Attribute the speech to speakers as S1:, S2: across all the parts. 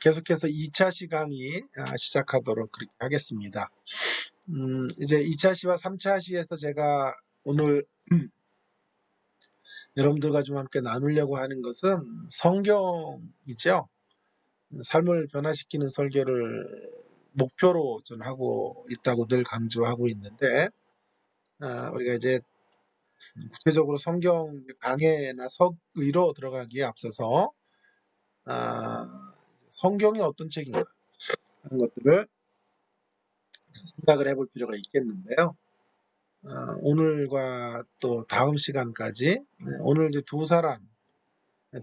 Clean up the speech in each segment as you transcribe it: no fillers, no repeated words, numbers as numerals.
S1: 계속해서 2차 시강의 시작하도록 그렇게 하겠습니다. 이제 2차 시와 3차 시에서 제가 오늘 여러분들과 좀 함께 나누려고 하는 것은 성경이죠. 삶을 변화시키는 설교를 목표로 전 하고 있다고 늘 강조하고 있는데, 우리가 이제 구체적으로 성경 강해나 석의로 들어가기에 앞서서 성경이 어떤 책인가 하는 것들을 생각을 해볼 필요가 있겠는데요. 오늘과 또 다음 시간까지 오늘 이제 두 사람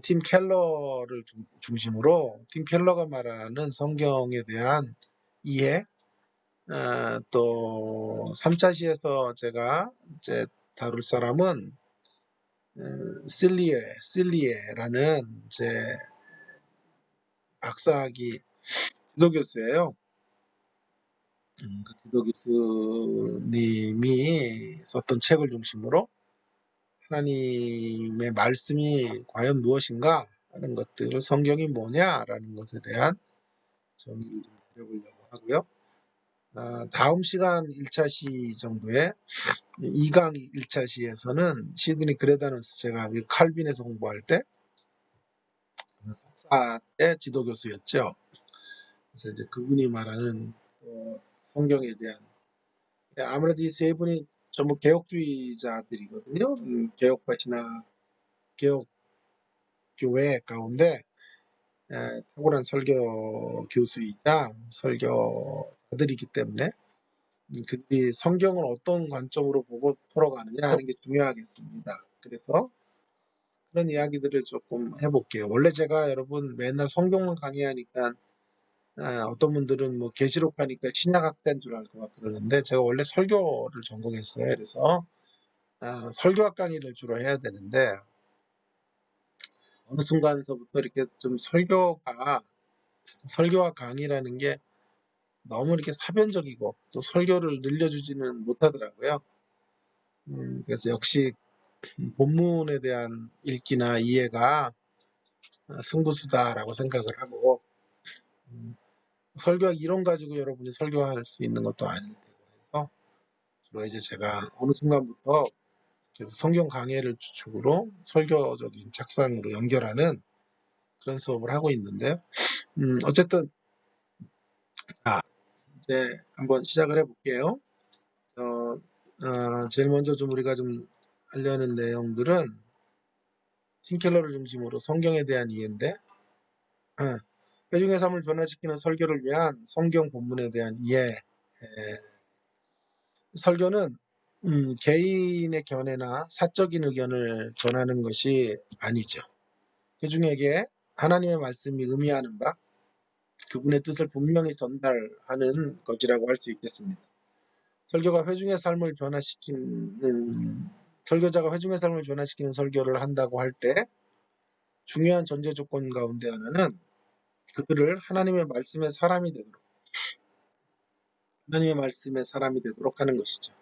S1: 팀 켈러를 중심으로 팀 켈러가 말하는 성경에 대한 이해, 또 3차 시에서 제가 이제 다룰 사람은 실리에라는 제 박사학위 지도 교수예요. 그 지도 교수님이 썼던 책을 중심으로 하나님의 말씀이 과연 무엇인가 하는 것들을 성경이 뭐냐라는 것에 대한 정의를 좀 해보려고 하고요. 다음 시간 1차 시 정도에 2강 1차 시에서는 시드니 그레다너스 제가 칼빈에서 공부할 때 석사 때 지도 교수였죠. 그래서 이제 그분이 말하는 성경에 대한 아무래도 이 세 분이 전부 개혁주의자들이거든요. 개혁밭이나 개혁교회 가운데 탁월한 설교 교수이자 설교자들이기 때문에 그들이 성경을 어떤 관점으로 보고 풀어가느냐 하는 게 중요하겠습니다. 그래서 그런 이야기들을 조금 해볼게요. 원래 제가 여러분 맨날 성경만 강의하니까 어떤 분들은 뭐 계시록 하니까 신약학자인 줄 알고 막 그러는데 제가 원래 설교를 전공했어요. 그래서 설교학 강의를 주로 해야 되는데 어느 순간에서부터 이렇게 좀 설교와 강의라는 게 너무 이렇게 사변적이고 또 설교를 늘려주지는 못하더라고요. 그래서 역시 본문에 대한 읽기나 이해가 승부수다라고 생각을 하고 설교학 이론 가지고 여러분이 설교할 수 있는 것도 아닐 테고 해서 주로 이제 제가 어느 순간부터 그래서 성경 강해를 주축으로 설교적인 작상으로 연결하는 그런 수업을 하고 있는데요. 어쨌든 이제 한번 시작을 해볼게요. 제일 먼저 좀 우리가 좀 하려는 내용들은 팀켈러를 중심으로 성경에 대한 이해인데 회중의 삶을 변화시키는 설교를 위한 성경 본문에 대한 이해. 설교는 개인의 견해나 사적인 의견을 전하는 것이 아니죠. 회중에게 하나님의 말씀이 의미하는 바 그분의 뜻을 분명히 전달하는 것이라고 할 수 있겠습니다. 설교자가 회중의 삶을 변화시키는 설교를 한다고 할 때 중요한 전제 조건 가운데 하나는 그들을 하나님의 말씀의 사람이 되도록 하는 것이죠.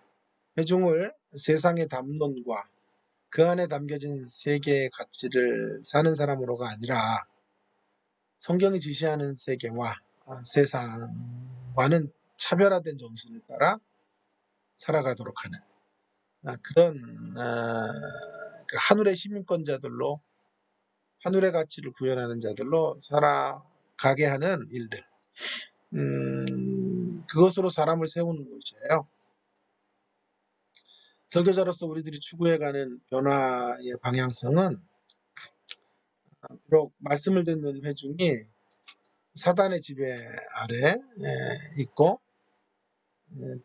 S1: 회중을 세상의 담론과 그 안에 담겨진 세계의 가치를 사는 사람으로가 아니라 성경이 지시하는 세계와 세상과는 차별화된 정신을 따라 살아가도록 하는 그런 그 하늘의 시민권자들로 하늘의 가치를 구현하는 자들로 살아가게 하는 일들 그것으로 사람을 세우는 것이에요. 설교자로서 우리들이 추구해가는 변화의 방향성은 비록 말씀을 듣는 회중이 사단의 지배 아래 있고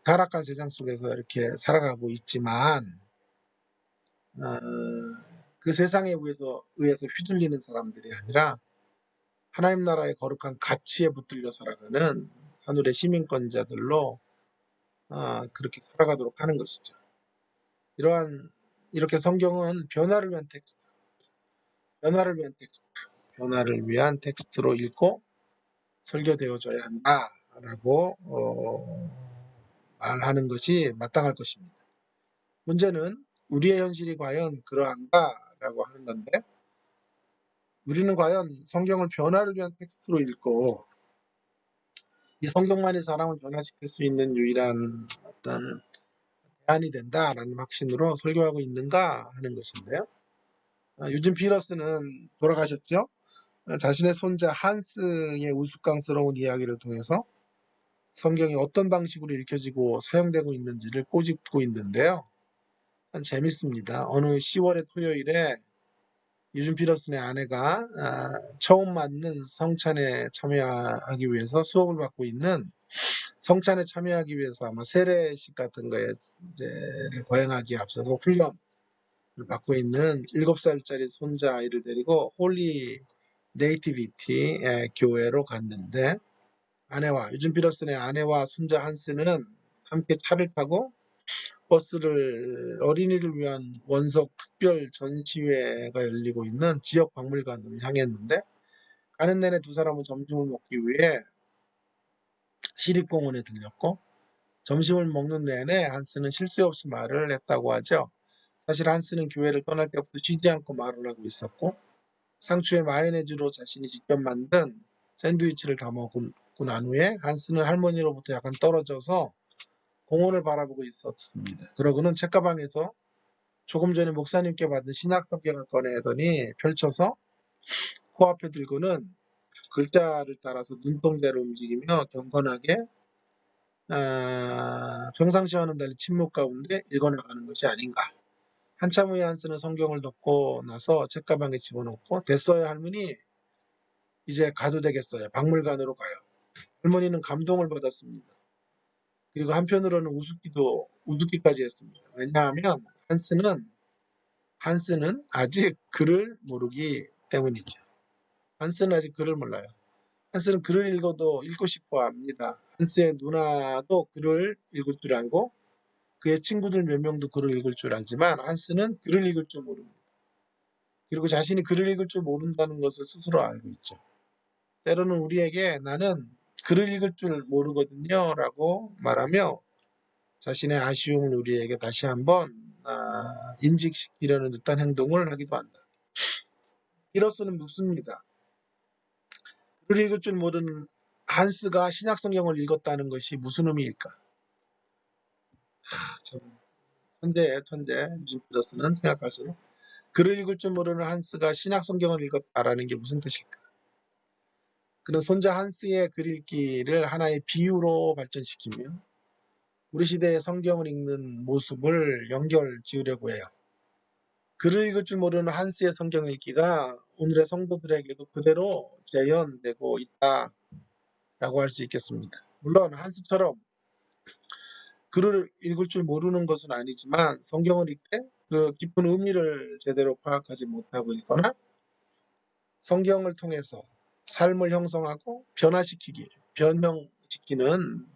S1: 타락한 세상 속에서 이렇게 살아가고 있지만 그 세상에 의해서 휘둘리는 사람들이 아니라 하나님 나라의 거룩한 가치에 붙들려 살아가는 하늘의 시민권자들로 그렇게 살아가도록 하는 것이죠. 이렇게 성경은 변화를 위한 텍스트로 읽고 설교되어져야 한다라고 말하는 것이 마땅할 것입니다. 문제는 우리의 현실이 과연 그러한가라고 하는 건데 우리는 과연 성경을 변화를 위한 텍스트로 읽고 이 성경만이 사람을 변화시킬 수 있는 유일한 어떤 대안이 된다라는 확신으로 설교하고 있는가 하는 것인데요. 유진 피러스는 돌아가셨죠. 자신의 손자 한스의 우스꽝스러운 이야기를 통해서 성경이 어떤 방식으로 읽혀지고 사용되고 있는지를 꼬집고 있는데요. 참 재밌습니다. 어느 10월의 토요일에 유진 피러슨의 아내가 처음 맞는 성찬에 참여하기 위해서 수업을 받고 있는, 성찬에 참여하기 위해서 아마 세례식 같은 거에 이제 거행하기에 앞서서 훈련을 받고 있는 7살짜리 손자아이를 데리고 홀리 네이티비티 교회로 갔는데, 유진 피러슨의 아내와 손자 한스는 함께 차를 타고 버스를 어린이를 위한 원석 특별 전시회가 열리고 있는 지역 박물관으로 향했는데, 가는 내내 두 사람은 점심을 먹기 위해 시립공원에 들렸고, 점심을 먹는 내내 한스는 쉴 새 없이 말을 했다고 하죠. 사실 한스는 교회를 떠날 때부터 쉬지 않고 말을 하고 있었고, 상추에 마요네즈로 자신이 직접 만든 샌드위치를 다 먹고 난 후에 한스는 할머니로부터 약간 떨어져서 공원을 바라보고 있었습니다. 그러고는 책가방에서 조금 전에 목사님께 받은 신약 성경을 꺼내더니 펼쳐서 코앞에 들고는 글자를 따라서 눈동자를 움직이며 경건하게 평상시와는 달리 침묵 가운데 읽어나가는 것이 아닌가. 한참 후에 한스는 성경을 덮고 나서 책가방에 집어넣고, 됐어요 할머니, 이제 가도 되겠어요. 박물관으로 가요. 할머니는 감동을 받았습니다. 그리고 한편으로는 우습기까지 했습니다. 왜냐하면 한스는 아직 글을 모르기 때문이죠. 한스는 아직 글을 몰라요. 한스는 글을 읽고 싶어 합니다. 한스의 누나도 글을 읽을 줄 알고 그의 친구들 몇 명도 글을 읽을 줄 알지만 한스는 글을 읽을 줄 모릅니다. 그리고 자신이 글을 읽을 줄 모른다는 것을 스스로 알고 있죠. 때로는 우리에게 나는 글을 읽을 줄 모르거든요 라고 말하며 자신의 아쉬움을 우리에게 다시 한번 인식시키려는 듯한 행동을 하기도 한다. 피러스는 묻습니다. 글을 읽을 줄 모르는 한스가 신약성경을 읽었다는 것이 무슨 의미일까? 참 천재 피러스는 생각할수록 글을 읽을 줄 모르는 한스가 신약성경을 읽었다라는 게 무슨 뜻일까? 그는 손자 한스의 글 읽기를 하나의 비유로 발전시키며 우리 시대의 성경을 읽는 모습을 연결 지으려고 해요. 글을 읽을 줄 모르는 한스의 성경 읽기가 오늘의 성도들에게도 그대로 재현되고 있다라고 할 수 있겠습니다. 물론 한스처럼 글을 읽을 줄 모르는 것은 아니지만 성경을 읽되 그 깊은 의미를 제대로 파악하지 못하고 읽거나 성경을 통해서 삶을 형성하고 변형시키는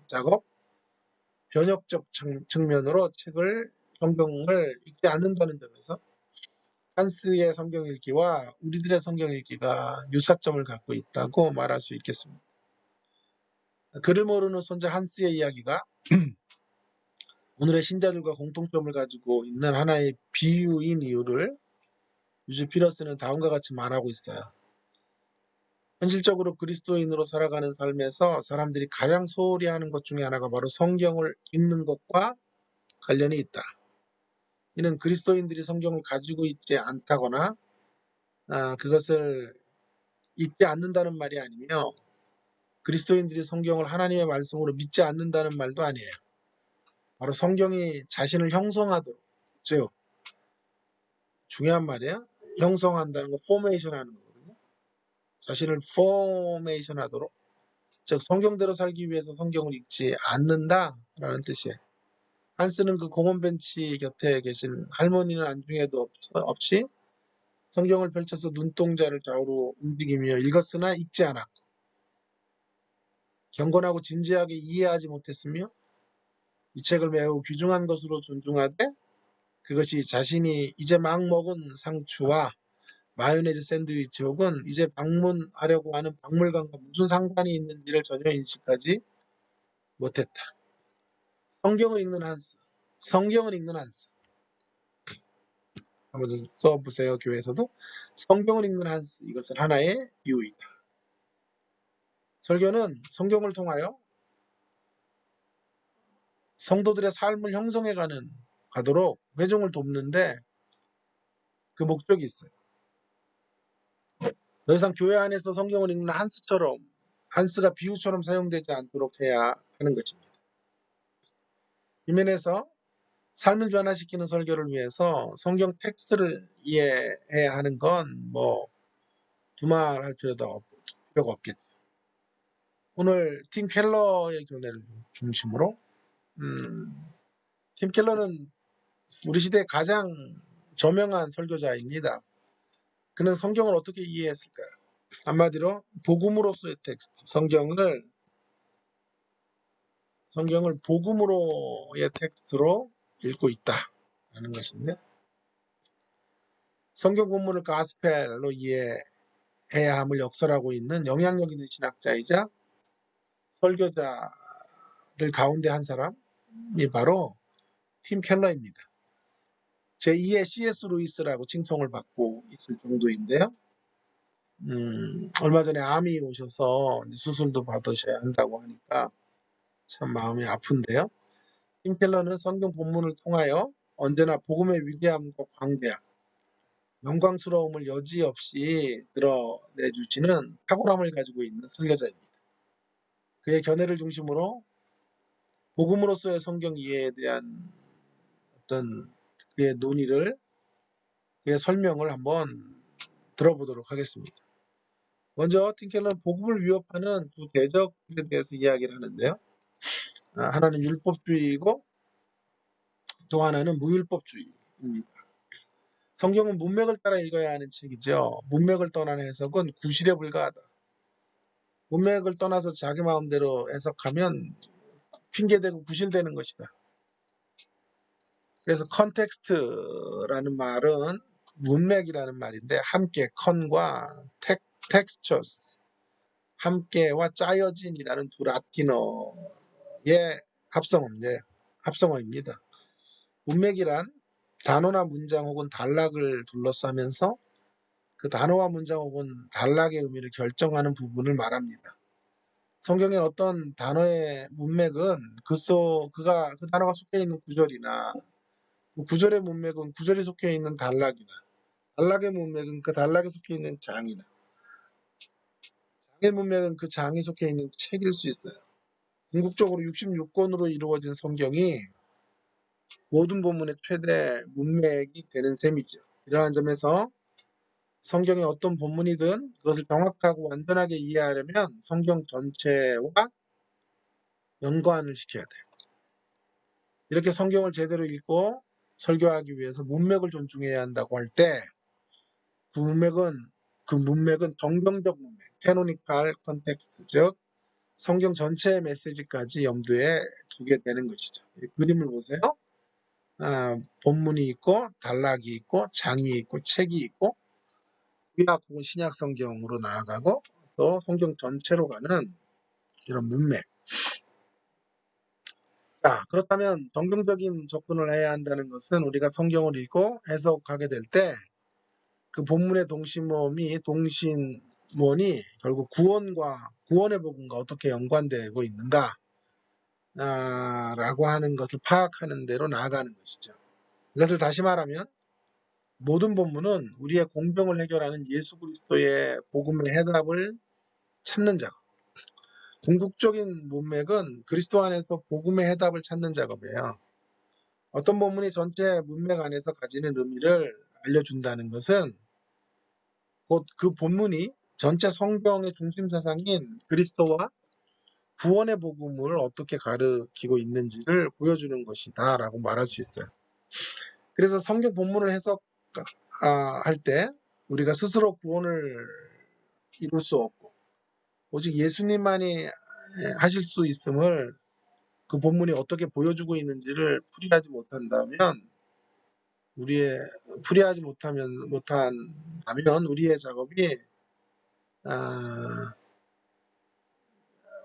S1: 작업, 변혁적 측면으로 성경을 읽지 않는다는 점에서 한스의 성경 읽기와 우리들의 성경 읽기가 유사점을 갖고 있다고 말할 수 있겠습니다. 글을 모르는 손자 한스의 이야기가 오늘의 신자들과 공통점을 가지고 있는 하나의 비유인 이유를 유진 피러스는 다음과 같이 말하고 있어요. 현실적으로 그리스도인으로 살아가는 삶에서 사람들이 가장 소홀히 하는 것 중에 하나가 바로 성경을 읽는 것과 관련이 있다. 이는 그리스도인들이 성경을 가지고 있지 않다거나 그것을 읽지 않는다는 말이 아니며, 그리스도인들이 성경을 하나님의 말씀으로 믿지 않는다는 말도 아니에요. 바로 성경이 자신을 형성하도록, 즉 중요한 말이에요. 형성한다는 거 포메이션 하는 거거든요. 자신을 포메이션 하도록, 즉 성경대로 살기 위해서 성경을 읽지 않는다라는 뜻이에요. 한스는 그 공원 벤치 곁에 계신 할머니는 안중에도 없이 성경을 펼쳐서 눈동자를 좌우로 움직이며 읽었으나 읽지 않았고, 경건하고 진지하게 이해하지 못했으며 이 책을 매우 귀중한 것으로 존중하되 그것이 자신이 이제 막 먹은 상추와 마요네즈 샌드위치 혹은 이제 방문하려고 하는 박물관과 무슨 상관이 있는지를 전혀 인식하지 못했다. 성경을 읽는 한스. 한번 써보세요. 교회에서도 성경을 읽는 한스, 이것은 하나의 유의다. 설교는 성경을 통하여 성도들의 삶을 가도록 회중을 돕는데 그 목적이 있어요. 더 이상 교회 안에서 성경을 읽는 한스가 비유처럼 사용되지 않도록 해야 하는 것입니다. 이 면에서 삶을 변화시키는 설교를 위해서 성경 텍스트를 이해해야 하는 건 두말할 필요가 없겠죠. 오늘 팀 켈러의 교례를 중심으로 팀 켈러는 우리 시대의 가장 저명한 설교자입니다. 그는 성경을 어떻게 이해했을까요? 한마디로 복음으로서의 텍스트, 성경을 복음으로의 텍스트로 읽고 있다라는 것인데, 성경 본문을 가스펠로 이해해야 함을 역설하고 있는 영향력 있는 신학자이자 설교자들 가운데 한 사람이 바로 팀 켈러입니다. 제2의 C.S. 루이스라고 칭송을 받고 있을 정도인데요. 얼마 전에 암이 오셔서 수술도 받으셔야 한다고 하니까 참 마음이 아픈데요. 팀 켈러는 성경 본문을 통하여 언제나 복음의 위대함과 광대함, 영광스러움을 여지없이 드러내주시는 탁월함을 가지고 있는 설교자입니다. 그의 견해를 중심으로 복음으로서의 성경 이해에 대한 어떤 그의 논의를, 그의 설명을 한번 들어보도록 하겠습니다. 먼저 팀 켈러는 복음을 위협하는 두 대적에 대해서 이야기를 하는데요. 하나는 율법주의이고 또 하나는 무율법주의입니다. 성경은 문맥을 따라 읽어야 하는 책이죠. 문맥을 떠난 해석은 구실에 불과하다. 문맥을 떠나서 자기 마음대로 해석하면 핑계대고 구실되는 것이다. 그래서 컨텍스트라는 말은 문맥이라는 말인데, 함께 컨과 텍스처스, 함께와 짜여진이라는 두 라틴어의 합성어입니다. 문맥이란 단어나 문장 혹은 단락을 둘러싸면서 그 단어와 문장 혹은 단락의 의미를 결정하는 부분을 말합니다. 성경의 어떤 단어의 문맥은 그 단어가 속해 있는 구절이나, 그 구절의 문맥은 구절이 속해 있는 단락이나, 단락의 문맥은 그 단락에 속해 있는 장이나, 장의 문맥은 그 장이 속해 있는 책일 수 있어요. 궁극적으로 66권으로 이루어진 성경이 모든 본문의 최대 문맥이 되는 셈이죠. 이러한 점에서 성경의 어떤 본문이든 그것을 정확하고 완전하게 이해하려면 성경 전체와 연관을 시켜야 돼요. 이렇게 성경을 제대로 읽고 설교하기 위해서 문맥을 존중해야 한다고 할 때, 그 문맥은 정경적 문맥, 캐노니칼 컨텍스트, 즉 성경 전체의 메시지까지 염두에 두게 되는 것이죠. 이 그림을 보세요. 본문이 있고 단락이 있고 장이 있고 책이 있고, 구약 혹은 신약 성경으로 나아가고 또 성경 전체로 가는 이런 문맥. 자, 그렇다면 정경적인 접근을 해야 한다는 것은 우리가 성경을 읽고 해석하게 될 때 그 본문의 동신문이 결국 구원의 복음과 어떻게 연관되고 있는가 라고 하는 것을 파악하는 대로 나아가는 것이죠. 이것을 다시 말하면 모든 본문은 우리의 공병을 해결하는 예수 그리스도의 복음의 해답을 찾는 작업, 궁극적인 문맥은 그리스도 안에서 복음의 해답을 찾는 작업이에요. 어떤 본문이 전체 문맥 안에서 가지는 의미를 알려준다는 것은 곧 그 본문이 전체 성경의 중심 사상인 그리스도와 구원의 복음을 어떻게 가르치고 있는지를 보여주는 것이다 라고 말할 수 있어요. 그래서 성경 본문을 해석할 때 우리가 스스로 구원을 이룰 수 없고 오직 예수님만이 하실 수 있음을, 그 본문이 어떻게 보여주고 있는지를 풀이하지 못한다면 우리의 작업이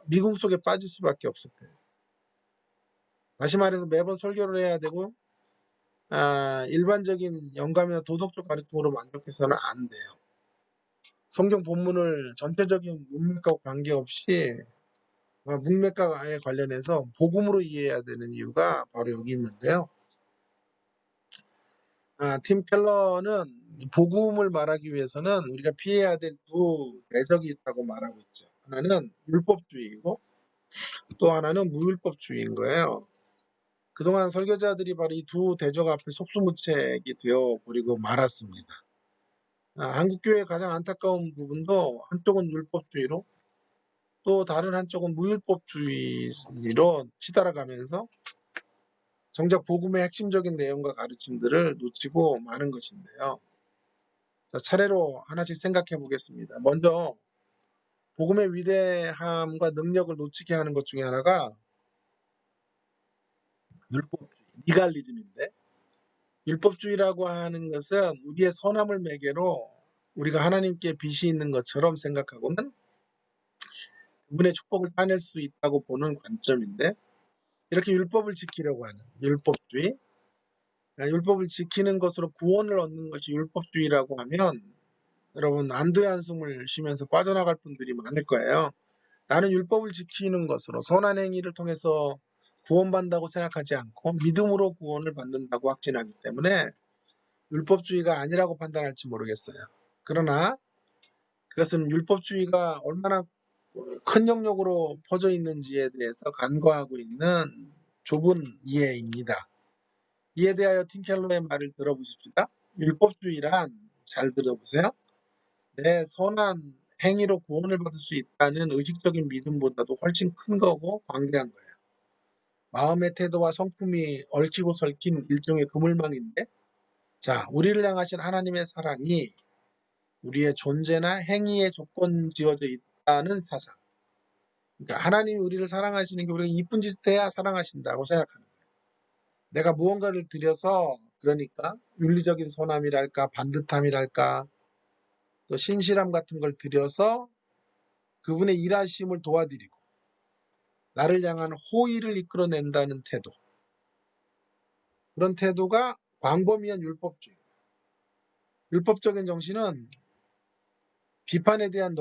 S1: 미궁 속에 빠질 수밖에 없을 거예요. 다시 말해서 매번 설교를 해야 되고 일반적인 영감이나 도덕적 가르침으로 만족해서는 안 돼요. 성경 본문을 전체적인 문맥과 관계없이 문맥과에 관련해서 복음으로 이해해야 되는 이유가 바로 여기 있는데요. 팀 켈러는 복음을 말하기 위해서는 우리가 피해야 될 두 대적이 있다고 말하고 있죠. 하나는 율법주의이고 또 하나는 무율법주의인 거예요. 그동안 설교자들이 바로 이 두 대적 앞에 속수무책이 되어버리고 말았습니다. 한국교회의 가장 안타까운 부분도 한쪽은 율법주의로 또 다른 한쪽은 무율법주의로 치달아가면서 정작 복음의 핵심적인 내용과 가르침들을 놓치고 마는 것인데요. 자, 차례로 하나씩 생각해 보겠습니다. 먼저 복음의 위대함과 능력을 놓치게 하는 것 중에 하나가 율법주의, 리갈리즘인데, 율법주의라고 하는 것은 우리의 선함을 매개로 우리가 하나님께 빚이 있는 것처럼 생각하고는 그분의 축복을 따낼 수 있다고 보는 관점인데, 이렇게 율법을 지키려고 하는 율법주의, 율법을 지키는 것으로 구원을 얻는 것이 율법주의라고 하면 여러분 안도의 한숨을 쉬면서 빠져나갈 분들이 많을 거예요. 나는 율법을 지키는 것으로 선한 행위를 통해서 구원받는다고 생각하지 않고 믿음으로 구원을 받는다고 확신하기 때문에 율법주의가 아니라고 판단할지 모르겠어요. 그러나 그것은 율법주의가 얼마나 큰 영역으로 퍼져 있는지에 대해서 간과하고 있는 좁은 이해입니다. 이에 대하여 팀 켈러의 말을 들어보십시다. 율법주의란, 잘 들어보세요, 내 선한 행위로 구원을 받을 수 있다는 의식적인 믿음보다도 훨씬 큰 거고 광대한 거예요. 마음의 태도와 성품이 얽히고 설킨 일종의 그물망인데, 자, 우리를 향하신 하나님의 사랑이 우리의 존재나 행위에 조건 지어져 있다는 사상. 그러니까 하나님이 우리를 사랑하시는 게 우리가 이쁜 짓을 해야 사랑하신다고 생각하는 거예요. 내가 무언가를 드려서, 그러니까 윤리적인 선함이랄까 반듯함이랄까 또 신실함 같은 걸 드려서 그분의 일하심을 도와드리고 나를 향한 호의를 이끌어낸다는 태도, 그런 태도가 광범위한 율법주의. 율법적인 정신은 비판에 대한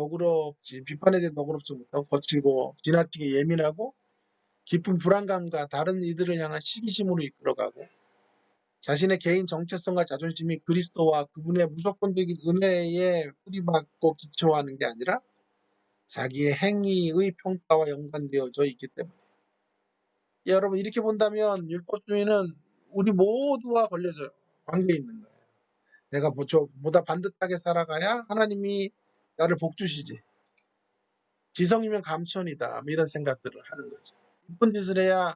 S1: 비판에 대해 너그럽지 못하고 거칠고 지나치게 예민하고 깊은 불안감과 다른 이들을 향한 시기심으로 이끌어가고 자신의 개인 정체성과 자존심이 그리스도와 그분의 무조건적인 은혜에 뿌리박고 기초하는 게 아니라 자기의 행위의 평가와 연관되어져 있기 때문에, 여러분 이렇게 본다면 율법주의는 우리 모두와 걸려져요. 관계 있는 거예요. 내가 보다 반듯하게 살아가야 하나님이 나를 복 주시지. 지성이면 감천이다. 뭐 이런 생각들을 하는 거죠. 이쁜 짓을 해야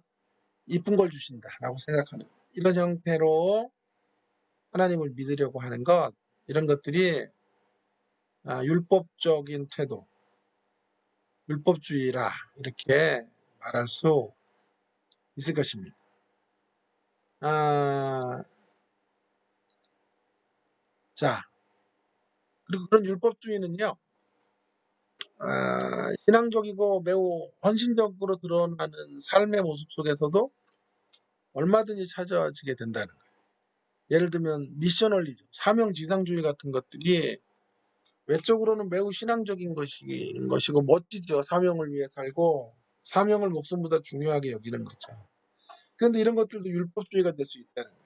S1: 이쁜 걸 주신다라고 생각하는 이런 형태로 하나님을 믿으려고 하는 것, 이런 것들이 율법적인 태도, 율법주의라 이렇게 말할 수 있을 것입니다. 자, 그리고 그런 율법주의는요, 신앙적이고 매우 헌신적으로 드러나는 삶의 모습 속에서도 얼마든지 찾아지게 된다는 거예요. 예를 들면 미셔널리즘, 사명지상주의 같은 것들이 외적으로는 매우 신앙적인 것이고 멋지죠. 사명을 위해 살고 사명을 목숨보다 중요하게 여기는 거죠. 그런데 이런 것들도 율법주의가 될 수 있다는 거예요.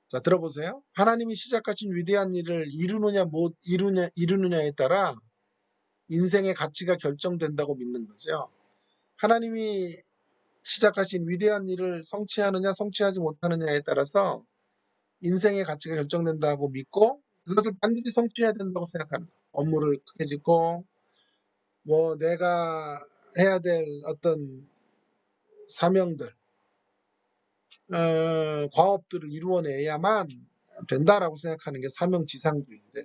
S1: 자, 들어보세요. 하나님이 시작하신 위대한 일을 이루느냐 못 이루느냐에 따라 인생의 가치가 결정된다고 믿는 거죠. 하나님이 시작하신 위대한 일을 성취하느냐 성취하지 못하느냐에 따라서 인생의 가치가 결정된다고 믿고 그것을 반드시 성취해야 된다고 생각하는 거예요. 업무를 크게 짓고 뭐 내가 해야 될 어떤 사명들, 과업들을 이루어내야만 된다라고 생각하는 게 사명지상주의인데,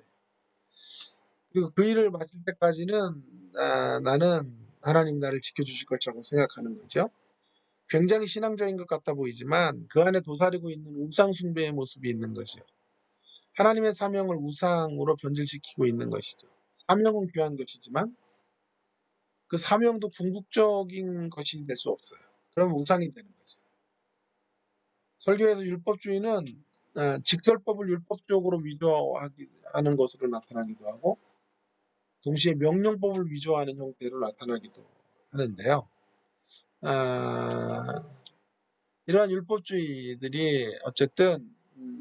S1: 그리고 그 일을 마칠 때까지는 나는 하나님 나를 지켜주실 것이라고 생각하는 거죠. 굉장히 신앙적인 것 같아 보이지만 그 안에 도사리고 있는 우상 숭배의 모습이 있는 것이요. 하나님의 사명을 우상으로 변질시키고 있는 것이죠. 사명은 귀한 것이지만 그 사명도 궁극적인 것이 될 수 없어요. 그러면 우상이 되는 거죠. 설교에서 율법주의는 직설법을 율법적으로 위조하는 것으로 나타나기도 하고 동시에 명령법을 위조하는 형태로 나타나기도 하는데요. 이러한 율법주의들이 어쨌든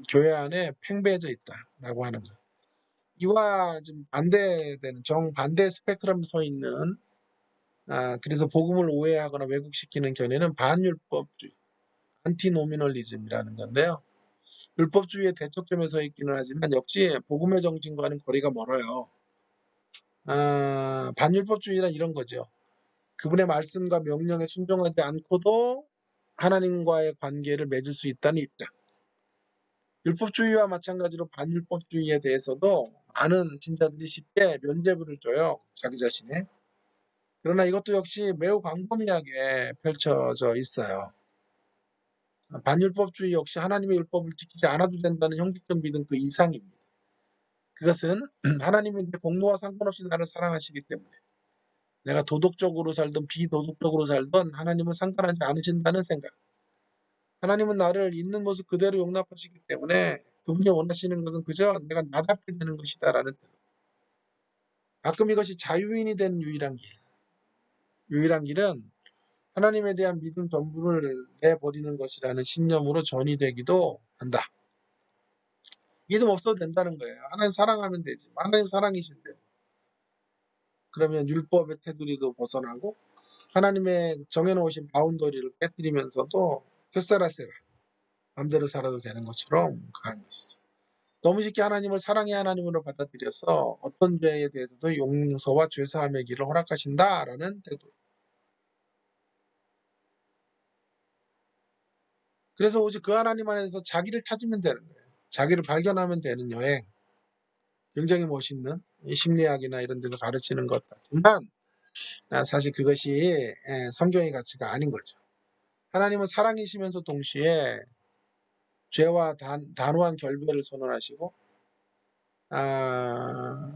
S1: 교회 안에 팽배해져 있다라고 하는 거예요. 이와 좀 반대되는 정반대 스펙트럼에 서 있는 그래서 복음을 오해하거나 왜곡시키는 견해는 반율법주의, 안티노미널리즘이라는 건데요. 율법주의의 대척점에 서 있기는 하지만 역시 복음의 정신과는 거리가 멀어요. 반율법주의란 이런 거죠. 그분의 말씀과 명령에 순종하지 않고도 하나님과의 관계를 맺을 수 있다는 입장. 율법주의와 마찬가지로 반율법주의에 대해서도 많은 신자들이 쉽게 면죄부를 줘요. 자기 자신의. 그러나 이것도 역시 매우 광범위하게 펼쳐져 있어요. 반율법주의 역시 하나님의 율법을 지키지 않아도 된다는 형식적 믿음 그 이상입니다. 그것은 하나님은 내 공로와 상관없이 나를 사랑하시기 때문에 내가 도덕적으로 살든 비도덕적으로 살든 하나님은 상관하지 않으신다는 생각. 하나님은 나를 있는 모습 그대로 용납하시기 때문에 그분이 원하시는 것은 그저 내가 나답게 되는 것이다라는 뜻. 가끔 이것이 자유인이 되는 유일한 길. 유일한 길은 하나님에 대한 믿음 전부를 내버리는 것이라는 신념으로 전이되기도 한다. 믿음 없어도 된다는 거예요. 하나님 사랑하면 되지. 하나님 사랑이신데. 그러면 율법의 테두리도 벗어나고 하나님의 정해놓으신 바운더리를 깨뜨리면서도 퀘사라세라 마음대로 살아도 되는 것처럼 가는 것이죠. 너무 쉽게 하나님을 사랑의 하나님으로 받아들여서 어떤 죄에 대해서도 용서와 죄사함의 길을 허락하신다라는 태도. 그래서 오직 그 하나님 안에서 자기를 찾으면 되는 거예요. 자기를 발견하면 되는 여행. 굉장히 멋있는 심리학이나 이런 데서 가르치는 것 같지만 사실 그것이 성경의 가치가 아닌 거죠. 하나님은 사랑이시면서 동시에 죄와 단호한 결별을 선언하시고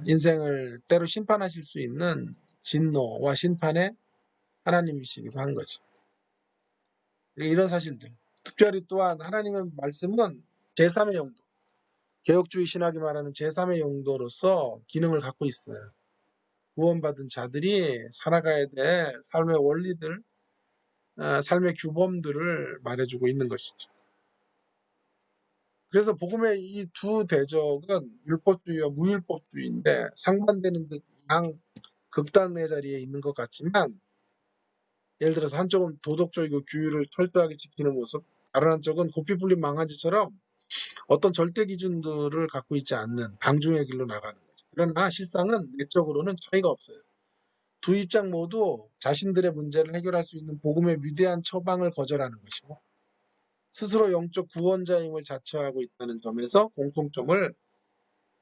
S1: 인생을 때로 심판하실 수 있는 진노와 심판의 하나님이시기도 한 거죠. 이런 사실들. 특별히 또한 하나님의 말씀은 제3의 용도, 개혁주의 신학이 말하는 제3의 용도로서 기능을 갖고 있어요. 구원받은 자들이 살아가야 될 삶의 원리들, 삶의 규범들을 말해주고 있는 것이죠. 그래서 복음의 이 두 대적은 율법주의와 무율법주의인데 상반되는 듯 양 극단의 자리에 있는 것 같지만 예를 들어서 한쪽은 도덕적이고 규율을 철저하게 지키는 모습, 다른 한쪽은 고삐 풀린 망아지처럼 어떤 절대 기준들을 갖고 있지 않는 방중의 길로 나가는 거죠. 그러나 실상은 내적으로는 차이가 없어요. 두 입장 모두 자신들의 문제를 해결할 수 있는 복음의 위대한 처방을 거절하는 것이고 스스로 영적 구원자임을 자처하고 있다는 점에서 공통점을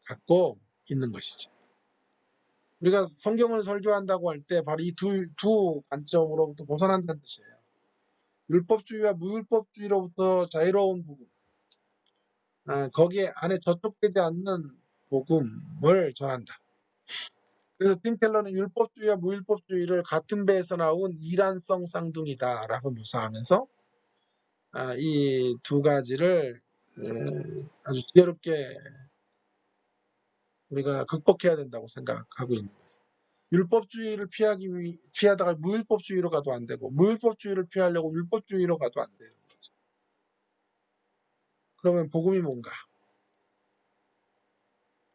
S1: 갖고 있는 것이죠. 우리가 성경을 설교한다고 할 때 바로 이 두 관점으로부터 벗어난다는 뜻이에요. 율법주의와 무율법주의로부터 자유로운 복음, 거기에 안에 저촉되지 않는 복음을 전한다. 그래서 팀 켈러는 율법주의와 무율법주의를 같은 배에서 나온 이란성 쌍둥이다라고 묘사하면서 이 두 가지를 아주 지혜롭게 우리가 극복해야 된다고 생각하고 있는 거죠. 율법주의를 피하다가 무율법주의로 가도 안 되고 무율법주의를 피하려고 율법주의로 가도 안 되는 거죠. 그러면 복음이 뭔가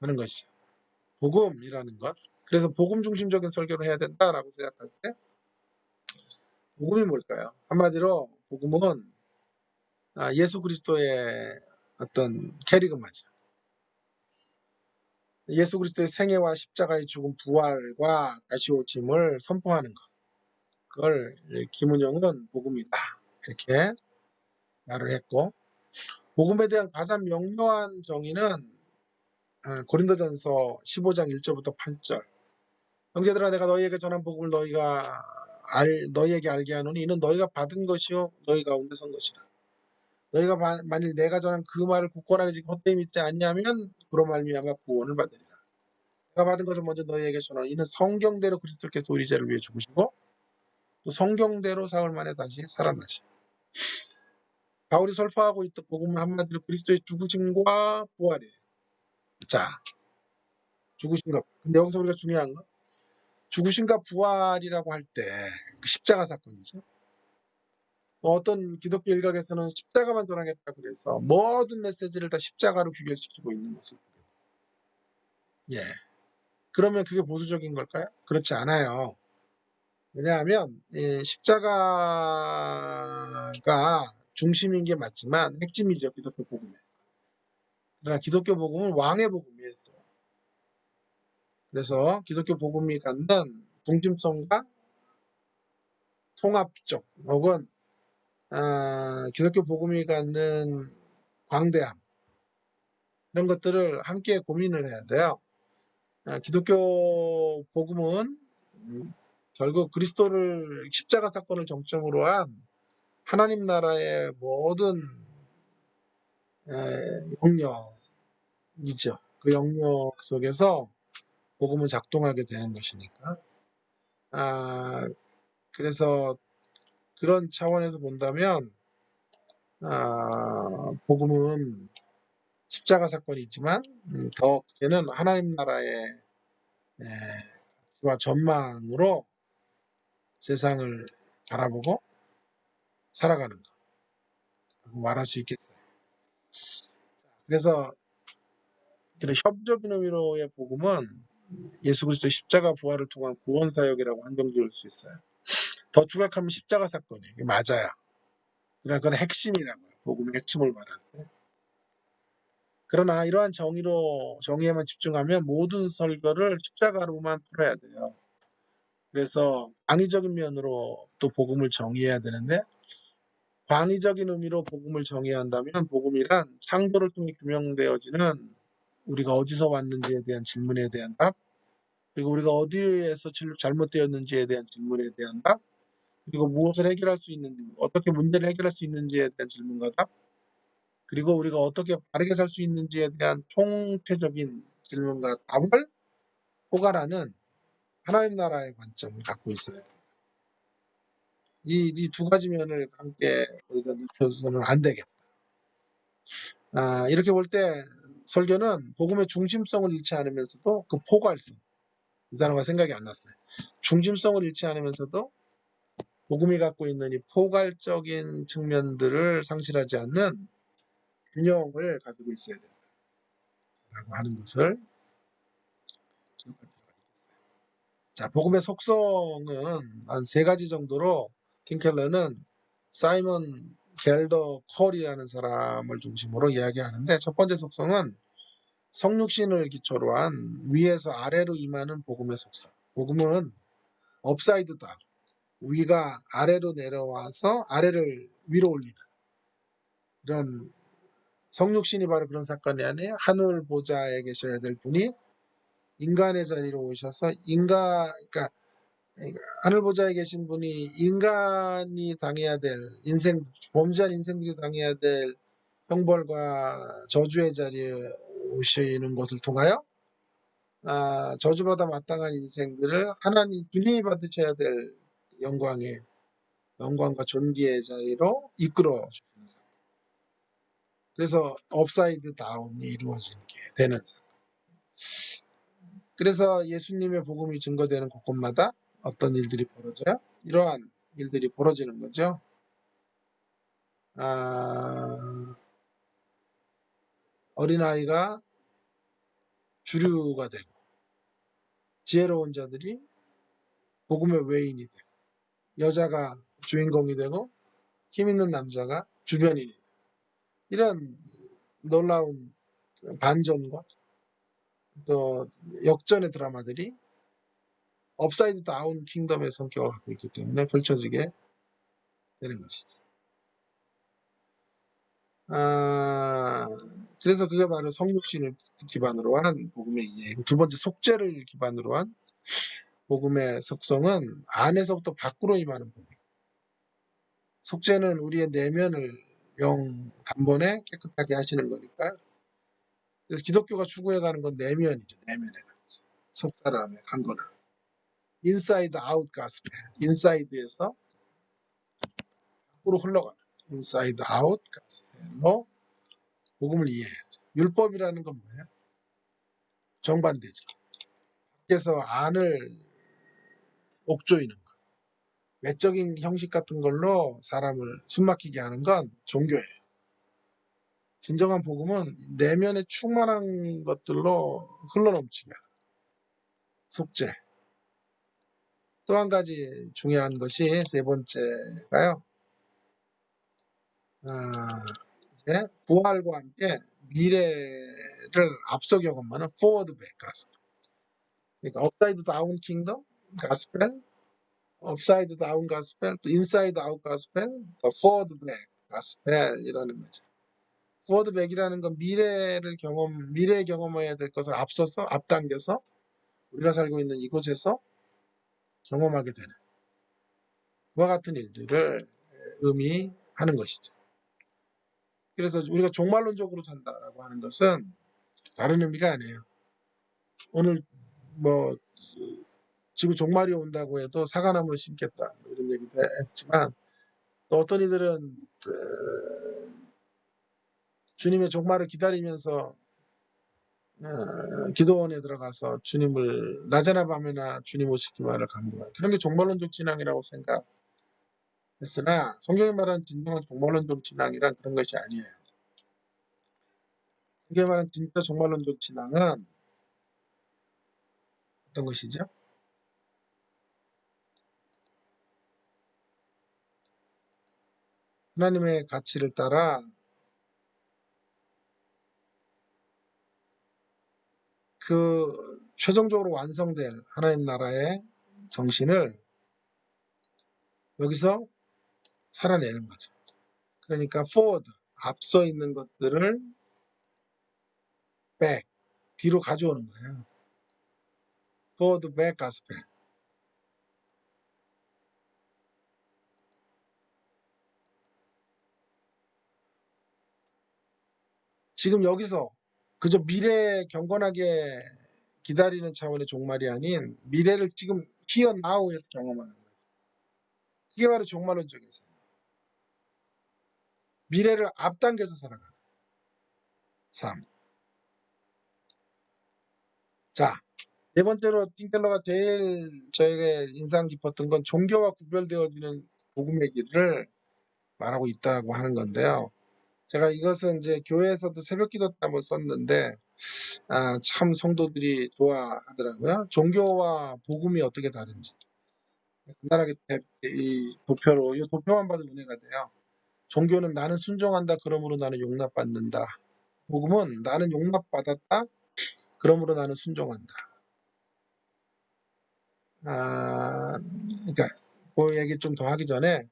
S1: 하는 것이죠. 복음이라는 것. 그래서 복음 중심적인 설교를 해야 된다라고 생각할 때 복음이 뭘까요? 한마디로 복음은 예수 그리스도의 어떤 캐리그마죠. 예수 그리스도의 생애와 십자가의 죽음, 부활과 다시 오심을 선포하는 것. 그걸 김은영은 복음이다. 이렇게 말을 했고 복음에 대한 가장 명료한 정의는 고린도전서 15장 1절부터 8절. 형제들아 내가 너희에게 전한 복음을 너희에게 알게 하노니 이는 너희가 받은 것이요 너희 가운데 선 것이라. 너희가 만일 내가 전한 그 말을 굳건하게 지키고 헛되이 믿지 않냐면 그로 말미암아 구원을 받으리라. 내가 받은 것을 먼저 너희에게 전하노니 이는 성경대로 그리스도께서 우리 죄를 위해 죽으시고 또 성경대로 사흘 만에 다시 살아나시고 바울이 설파하고 있던 복음은 한마디로 그리스도의 죽으심과 부활이에요. 자, 죽으심과. 근데 여기서 우리가 중요한 건 죽으심과 부활이라고 할 때 십자가 사건이죠. 어떤 기독교 일각에서는 십자가만 전하겠다 그래서 모든 메시지를 다 십자가로 귀결시키고 있는 것을 보게 돼요. 예. 그러면 그게 보수적인 걸까요? 그렇지 않아요. 왜냐하면 십자가가 중심인 게 맞지만 핵심이죠. 기독교 복음에. 그러나 기독교 복음은 왕의 복음이에요. 또. 그래서 기독교 복음이 갖는 중심성과 통합적 혹은 기독교 복음이 갖는 광대함 이런 것들을 함께 고민을 해야 돼요. 기독교 복음은 결국 그리스도를 십자가 사건을 정점으로 한 하나님 나라의 모든 영역이죠. 그 영역 속에서 복음은 작동하게 되는 것이니까. 그래서 그런 차원에서 본다면 복음은 십자가 사건이 있지만 더 크게는 하나님 나라의 전망으로 세상을 바라보고 살아가는 거 말할 수 있겠어요. 그래서 협적인 의미로의 복음은 예수 그리스도의 십자가 부활을 통한 구원 사역이라고 한정 지을 수 있어요. 더 추격하면 십자가 사건이에요. 맞아요. 그러나 그건 핵심이라고요. 복음의 핵심을 말할 때. 그러나 이러한 정의에만 집중하면 모든 설교를 십자가로만 풀어야 돼요. 그래서 광의적인 면으로 또 복음을 정의해야 되는데 광의적인 의미로 복음을 정의해야 한다면 복음이란 창조를 통해 규명되어지는 우리가 어디서 왔는지에 대한 질문에 대한 답, 그리고 우리가 어디에서 잘못되었는지에 대한 질문에 대한 답, 그리고 무엇을 해결할 수 있는지, 어떻게 문제를 해결할 수 있는지에 대한 질문과 답, 그리고 우리가 어떻게 바르게 살 수 있는지에 대한 총체적인 질문과 답을 포괄하는 하나님 나라의 관점을 갖고 있어야 돼요. 이 두 가지 면을 함께 우리가 놓쳐서는 안 되겠다. 이렇게 볼 때 설교는 복음의 중심성을 잃지 않으면서도 그 포괄성, 이 단어가 생각이 안 났어요. 중심성을 잃지 않으면서도 복음이 갖고 있는 이 포괄적인 측면들을 상실하지 않는 균형을 가지고 있어야 된다라고 하는 것을 기억할 필요가 있겠어요. 자, 복음의 속성은 한 세 가지 정도로 틴켈러는 사이먼 겔더 컬이라는 사람을 중심으로 이야기하는데 첫 번째 속성은 성육신을 기초로 한 위에서 아래로 임하는 복음의 속성. 복음은 업사이드 다운, 위가 아래로 내려와서 아래를 위로 올리는 이런 성육신이 바로 그런 사건이 아니에요. 하늘 보좌에 계셔야 될 분이 인간의 자리로 오셔서 그러니까 하늘 보좌에 계신 분이 인간이 당해야 될 범죄한 인생들이 당해야 될 형벌과 저주의 자리에 오시는 것을 통하여 저주받아 마땅한 인생들을 하나님 주님이 받으셔야 될 영광과 존귀의 자리로 이끌어 주시는 사건. 그래서 업사이드 다운이 이루어지게 되는 사건. 그래서 예수님의 복음이 증거되는 곳곳마다 어떤 일들이 벌어져요? 이러한 일들이 벌어지는 거죠. 어린아이가 주류가 되고 지혜로운 자들이 복음의 외인이 되고 여자가 주인공이 되고 힘있는 남자가 주변인이 되고 이런 놀라운 반전과 또 역전의 드라마들이 업사이드 다운 킹덤의 성격을 갖고 있기 때문에 펼쳐지게 되는 것이죠. 그래서 그게 바로 성육신을 기반으로 한 복음의 이해. 두 번째 속죄를 기반으로 한 복음의 속성은 안에서부터 밖으로 임하는 복음. 속죄는 우리의 내면을 단번에 깨끗하게 하시는 거니까. 그래서 기독교가 추구해가는 건 내면이죠. 내면에 가지. 속사람의 강건함. 인사이드 아웃 가스펠. 인사이드에서 밖으로 흘러가는. 인사이드 아웃 가스펠로 복음을 이해해야죠. 율법이라는 건 뭐예요? 정반대죠. 밖에서 안을 옥조이는 거. 외적인 형식 같은 걸로 사람을 숨막히게 하는 건 종교예요. 진정한 복음은 내면에 충만한 것들로 흘러넘치게 하는 속죄. 또 한 가지 중요한 것이 세 번째가요. 이제 부활과 함께 미래를 앞서 경험하는 forward back gospel. 그러니까 upside down kingdom gospel, upside down gospel, 또 inside out gospel, 또 forward back gospel이라는 거죠. forward back이라는 건 미래에 경험해야 될 것을 앞서서 앞당겨서 우리가 살고 있는 이곳에서 경험하게 되는 그와 같은 일들을 의미하는 것이죠. 그래서 우리가 종말론적으로 산다라고 하는 것은 다른 의미가 아니에요. 오늘 뭐 지구 종말이 온다고 해도 사과나무를 심겠다 이런 얘기도 했지만 또 어떤 이들은 주님의 종말을 기다리면서 기도원에 들어가서 주님을 낮에나 밤에나 주님 오시기만을 간구해요. 그런 게 종말론적 신앙이라고 생각했으나 성경이 말하는 진정한 종말론적 신앙이란 그런 것이 아니에요. 성경이 말하는 진짜 종말론적 신앙은 어떤 것이죠? 하나님의 가치를 따라 그 최종적으로 완성될 하나님 나라의 정신을 여기서 살아내는 거죠. 그러니까 forward, 앞서 있는 것들을 back, 뒤로 가져오는 거예요. forward, back, gospel. 지금 여기서 그저 미래에 경건하게 기다리는 차원의 종말이 아닌 미래를 지금 here now에서 경험하는 거죠. 이게 바로 종말론적이었어요. 미래를 앞당겨서 살아가는 삶. 자, 네 번째로 띵텔러가 제일 저에게 인상 깊었던 건 종교와 구별되어지는 복음의 길을 말하고 있다고 하는 건데요. 제가 이것은 이제 교회에서도 새벽기도 때 한번 썼는데 참 성도들이 좋아하더라고요. 종교와 복음이 어떻게 다른지. 간단하게 이 도표만 봐도 은혜가 돼요. 종교는 나는 순종한다. 그러므로 나는 용납받는다. 복음은 나는 용납받았다. 그러므로 나는 순종한다. 그러니까 그 얘기 좀 더 하기 전에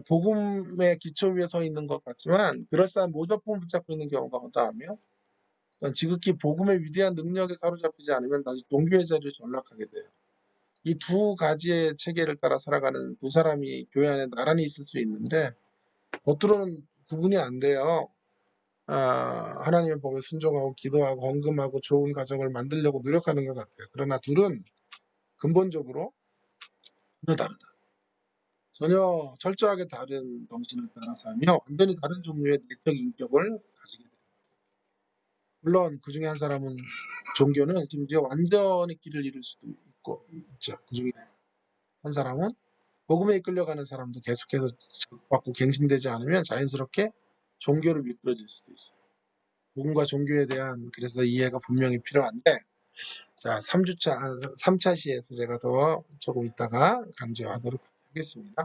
S1: 복음의 기초 위에 서 있는 것 같지만 그럴싸한 모조품을 붙잡고 있는 경우가 허다하며 지극히 복음의 위대한 능력에 사로잡히지 않으면 다시 종교의 자리를 전락하게 돼요. 이 두 가지의 체계를 따라 살아가는 두 사람이 교회 안에 나란히 있을 수 있는데 겉으로는 구분이 안 돼요. 하나님의 법에 순종하고 기도하고 헌금하고 좋은 가정을 만들려고 노력하는 것 같아요. 그러나 둘은 근본적으로 전혀 다르다. 전혀 철저하게 다른 정신을 따라 살며 완전히 다른 종류의 내적 인격을 가지게 됩니다. 물론 그 중에 한 사람은 종교는 심지어 완전히 길을 잃을 수도 있죠. 그 중에 한 사람은 복음에 이끌려가는 사람도 계속해서 받고 갱신되지 않으면 자연스럽게 종교를 미끄러질 수도 있어요. 복음과 종교에 대한 그래서 이해가 분명히 필요한데 자 3차 시에서 제가 더 조금 있다가 강조하도록 하겠습니다.